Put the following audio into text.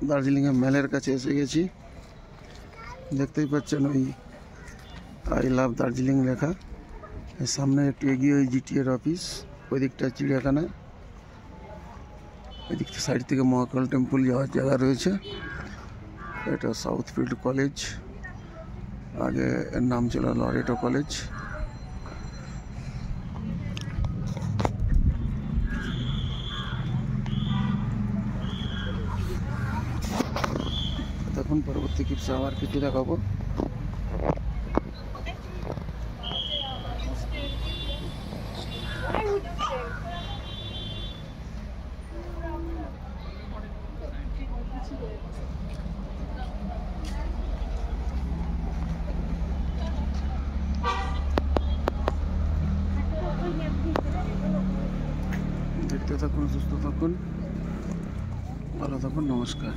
দার্জিলিংয়ে মেলের কাছে এসে গেছি। দেখতেই পাচ্ছেন ওই আই লাভ দার্জিলিং লেখা। এর সামনে একটু এগিয়ে ওই জিটিএর অফিস, ওই দিকটা চিড়িয়াখানা, ওই দিকটা সাইড থেকে মহাকাল টেম্পল যাওয়ার জায়গা রয়েছে। এটা সাউথ ফিল্ড কলেজ, আগে এর নাম ছিল লরেটো কলেজ। তখন পরবর্তী ক্লিপসে আবার কিছু দেখাবো। দেখতে থাকুন, সুস্থ থাকুন, ভালো থাকুন, নমস্কার।